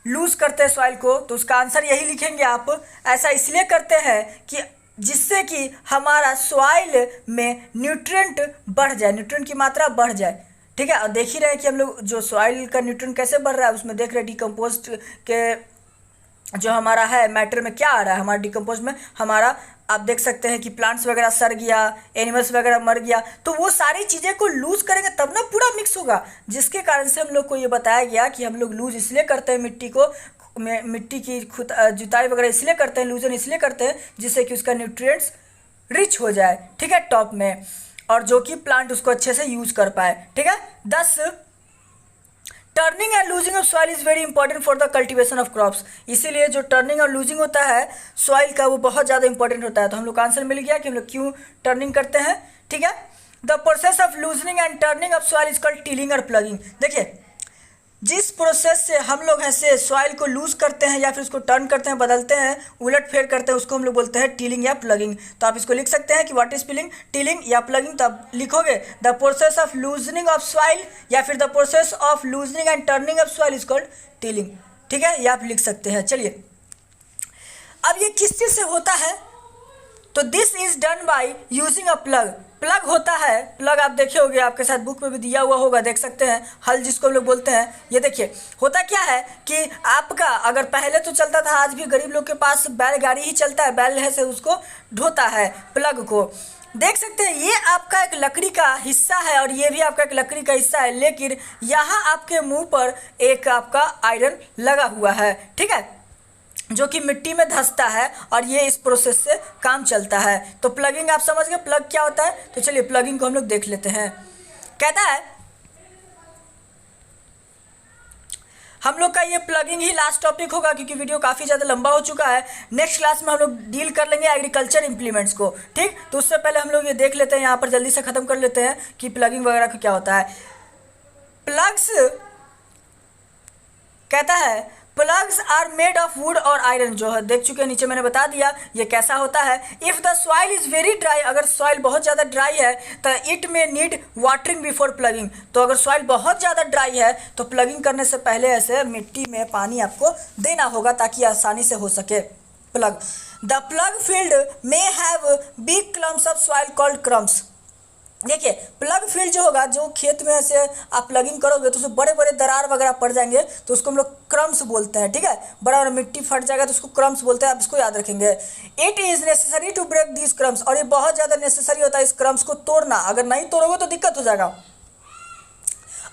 लूज करते हैं सॉइल को, तो उसका आंसर यही लिखेंगे आप। ऐसा इसलिए करते हैं कि जिससे कि हमारा सॉइल में न्यूट्रिएंट बढ़ जाए, न्यूट्रिएंट की मात्रा बढ़ जाए। ठीक है, और देख ही रहे हैं कि हम लोग जो सॉइल का न्यूट्रिएंट कैसे बढ़ रहा है, उसमें देख रहे हैं डिकम्पोस्ट के जो हमारा है मैटर में क्या आ रहा है, हमारा डिकम्पोज में हमारा आप देख सकते हैं कि प्लांट्स वगैरह सड़ गया, एनिमल्स वगैरह मर गया, तो वो सारी चीज़ें को लूज करेंगे तब ना पूरा मिक्स होगा। जिसके कारण से हम लोग को ये बताया गया कि हम लोग लूज इसलिए करते हैं मिट्टी को, मिट्टी की खुद जुताई वगैरह इसलिए करते हैं, लूजन इसलिए करते हैं जिससे कि उसका न्यूट्रिएंट्स रिच हो जाए। ठीक है, टॉप में, और जो कि प्लांट उसको अच्छे से यूज कर पाए। ठीक है, 10 turning and loosing of soil is very important for the cultivation of crops. इसीलिए जो टर्निंग और लूजिंग होता है सॉइल का वो बहुत ज़्यादा इंपॉर्टेंट होता है। तो हम लोग का आंसर मिल गया कि हम लोग क्यों टर्निंग करते हैं। ठीक है, the process of loosening and turning of soil is called tilling और प्लगिंग। देखिए जिस प्रोसेस से हम लोग ऐसे सॉइल को लूज करते हैं या फिर उसको टर्न करते हैं, बदलते हैं, उलट फेर करते हैं, उसको हम लोग बोलते हैं टिलिंग या प्लगिंग। तो आप इसको लिख सकते हैं कि व्हाट इज टिलिंग या प्लगिंग। तो आप लिखोगे the process of loosening of soil या फिर the process of loosening and turning of soil is called tilling. ठीक है, ये आप लिख सकते हैं। चलिए अब ये किस चीज़ से होता है, तो this is done by using a plug. Plug होता है, प्लग आप देखे होंगे, आपके साथ बुक में भी दिया हुआ होगा, देख सकते हैं, हल जिसको हम लोग बोलते हैं। ये देखिए होता क्या है कि आपका अगर पहले तो चलता था, आज भी गरीब लोग के पास बैलगाड़ी ही चलता है, बैल है से उसको ढोता है प्लग को। देख सकते हैं ये आपका एक लकड़ी का हिस्सा है और ये भी आपका एक लकड़ी का हिस्सा है, लेकिन यहाँ आपके मुंह पर एक आपका आयरन लगा हुआ है। ठीक है, जो कि मिट्टी में धंसता है और ये इस प्रोसेस से काम चलता है। तो प्लगिंग आप समझ गए प्लग क्या होता है। तो चलिए प्लगिंग को हम लोग देख लेते हैं। कहता है हम लोग का ये प्लगिंग ही लास्ट टॉपिक होगा क्योंकि वीडियो काफ़ी ज़्यादा लंबा हो चुका है। नेक्स्ट क्लास में हम लोग डील कर लेंगे एग्रीकल्चर इंप्लीमेंट्स को। ठीक, तो उससे पहले हम लोग ये देख लेते हैं, यहाँ पर जल्दी से ख़त्म कर लेते हैं कि प्लगिंग वगैरह का क्या होता है। प्लग्स कहता है ploughs are made of wood और आयरन, जो है देख चुके हैं, नीचे मैंने बता दिया ये कैसा होता है। If the soil is very dry, अगर सॉइल बहुत ज़्यादा ड्राई है तो it may need watering before plugging. तो अगर सॉइल बहुत ज़्यादा ड्राई है तो प्लगिंग करने से पहले ऐसे मिट्टी में पानी आपको देना होगा ताकि आसानी से हो सके plug. The plug field may have big clumps of soil called crumbs. देखिए प्लग फील्ड जो होगा, जो खेत में ऐसे आप प्लगिंग करोगे तो उसमें बड़े बड़े दरार वगैरह पड़ जाएंगे तो उसको हम लोग क्रम्स बोलते हैं। ठीक है, बड़ा बड़ा मिट्टी फट जाएगा तो उसको क्रम्स बोलते हैं, आप इसको याद रखेंगे। It is necessary to break this crumbs, और ये बहुत ज़्यादा नेसेसरी होता है इस क्रम्स को तोड़ना, अगर नहीं तोड़ोगे तो दिक्कत हो जाएगा।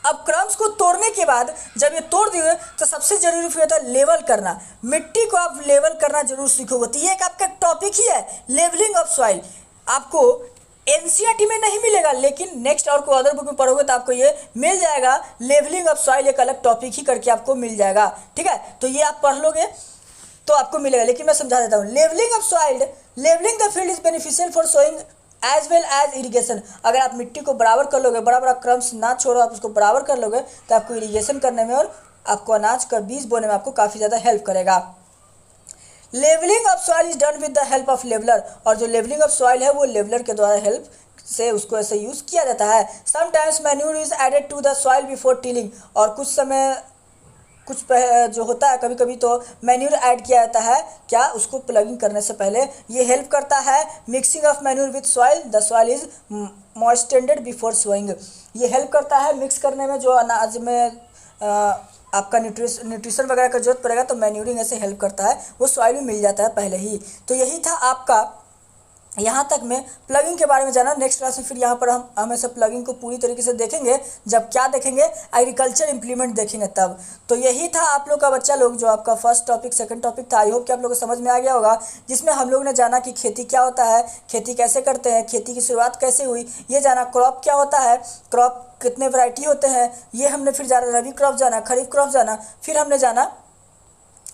अब क्रम्स को तोड़ने के बाद जब ये तोड़ दिए तो सबसे जरूरी होता है लेवल करना, मिट्टी को आप लेवल करना जरूर सीखोगे। तो ये एक आपका टॉपिक ही है लेवलिंग ऑफ सॉइल। आपको एनसीईआरटी में नहीं मिलेगा लेकिन नेक्स्ट और कोई अदर बुक में पढ़ोगे तो आपको ये मिल जाएगा। लेवलिंग ऑफ सॉइल एक अलग टॉपिक ही करके आपको मिल जाएगा। ठीक है, तो ये आप पढ़ लोगे तो आपको मिलेगा, लेकिन मैं समझा देता हूँ। Levelling of soil, levelling the field is beneficial for sowing as well as irrigation. अगर आप मिट्टी को बराबर कर लोगे, बड़ा बड़ा क्रम्स ना छोड़ो, आप उसको बराबर कर लोगे तो आपको इरीगेशन करने में और आपको अनाज का बीज बोने में आपको काफ़ी ज़्यादा हेल्प करेगा। Levelling of soil is done with the help of leveller, और जो लेवलिंग ऑफ सॉइल है वो लेवलर के द्वारा हेल्प से उसको ऐसे यूज़ किया जाता है। Sometimes manure is added to the soil before tilling, और कुछ समय कुछ जो होता है कभी कभी तो मैन्यूर ऐड किया जाता है, क्या उसको प्लगिंग करने से पहले। ये हेल्प करता है mixing of manure with soil, the soil is moistened before sowing. ये हेल्प करता है मिक्स करने में, जो अनाज में आपका न्यूट्रिशन वगैरह का जरूरत पड़ेगा तो मैन्यूरिंग ऐसे हेल्प करता है, वो सॉइल में मिल जाता है पहले ही। तो यही था आपका, यहाँ तक में प्लगिंग के बारे में जाना। नेक्स्ट क्लास में फिर यहाँ पर हम ऐसे प्लगिंग को पूरी तरीके से देखेंगे। जब क्या देखेंगे, एग्रीकल्चर इंप्लीमेंट देखेंगे तब। तो यही था आप लोग का बच्चा लोग, जो आपका फर्स्ट टॉपिक सेकंड टॉपिक था। आई होप कि आप लोगों को समझ में आ गया होगा, जिसमें हम लोग ने जाना कि खेती क्या होता है, खेती कैसे करते हैं, खेती की शुरुआत कैसे हुई, ये जाना। क्रॉप क्या होता है, क्रॉप कितने वैरायटी होते हैं, ये हमने फिर जाना। रबी क्रॉप जाना, खरीफ क्रॉप जाना, फिर हमने जाना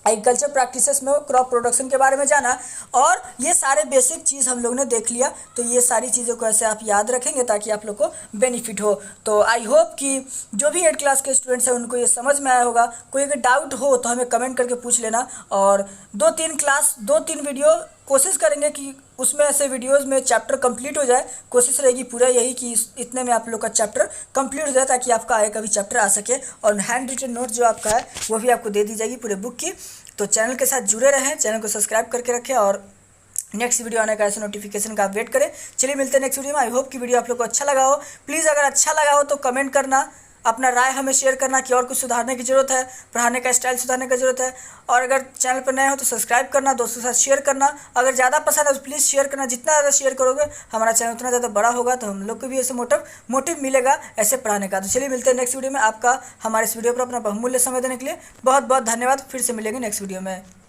एग्रीकल्चर प्रैक्टिसेस में क्रॉप प्रोडक्शन के बारे में जाना। और ये सारे बेसिक चीज़ हम लोग ने देख लिया। तो ये सारी चीज़ों को ऐसे आप याद रखेंगे ताकि आप लोग को बेनिफिट हो। तो आई होप कि जो भी 8th क्लास के स्टूडेंट्स हैं उनको ये समझ में आया होगा। कोई अगर डाउट हो तो हमें कमेंट करके पूछ लेना। और 2-3 वीडियो कोशिश करेंगे कि उसमें ऐसे वीडियोस में चैप्टर कंप्लीट हो जाए। कोशिश रहेगी पूरा यही कि इतने में आप लोग का चैप्टर कंप्लीट हो जाए, ताकि आपका आगे का भी चैप्टर आ सके। और हैंड रिटन नोट जो आपका है वो भी आपको दे दी जाएगी पूरे बुक की। तो चैनल के साथ जुड़े रहें, चैनल को सब्सक्राइब करके रखें और नेक्स्ट वीडियो आने का ऐसे नोटिफिकेशन का आप वेट करें। चलिए मिलते हैं नेक्स्ट वीडियो में। आई होप कि वीडियो आप लोग को अच्छा लगा हो। प्लीज़ अगर अच्छा लगा हो तो कमेंट करना, अपना राय हमें शेयर करना कि और कुछ सुधारने की ज़रूरत है, पढ़ाने का स्टाइल सुधारने की ज़रूरत है। और अगर चैनल पर नए हो तो सब्सक्राइब करना, दोस्तों के साथ शेयर करना। अगर ज़्यादा पसंद है तो प्लीज़ शेयर करना। जितना ज़्यादा शेयर करोगे हमारा चैनल उतना ज़्यादा बड़ा होगा, तो हम लोग को भी ऐसे मोटिव मिलेगा ऐसे पढ़ाने का। तो चलिए मिलते हैं नेक्स्ट वीडियो में। आपका हमारे इस वीडियो पर अपना बहुमूल्य समय देने के लिए बहुत बहुत धन्यवाद। फिर से मिलेंगे नेक्स्ट वीडियो में।